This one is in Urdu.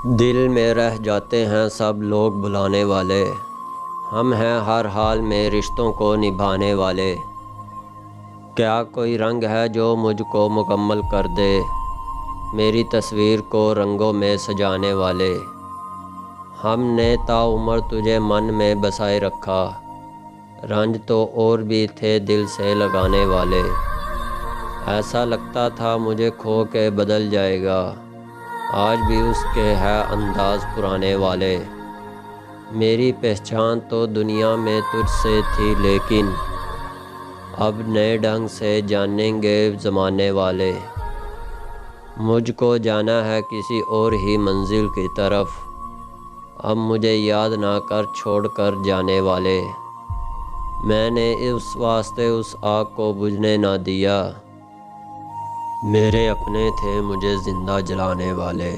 دل میں رہ جاتے ہیں سب لوگ بلانے والے، ہم ہیں ہر حال میں رشتوں کو نبھانے والے۔ کیا کوئی رنگ ہے جو مجھ کو مکمل کر دے، میری تصویر کو رنگوں میں سجانے والے۔ ہم نے تا عمر تجھے من میں بسائے رکھا، رنج تو اور بھی تھے دل سے لگانے والے۔ ایسا لگتا تھا مجھے کھو کے بدل جائے گا، آج بھی اس کے ہے انداز پرانے والے۔ میری پہچان تو دنیا میں تجھ سے تھی لیکن اب نئے ڈھنگ سے جانیں گے زمانے والے۔ مجھ کو جانا ہے کسی اور ہی منزل کی طرف، اب مجھے یاد نہ کر چھوڑ کر جانے والے۔ میں نے اس واسطے اس آگ کو بجھنے نہ دیا، میرے اپنے تھے مجھے زندہ جلانے والے۔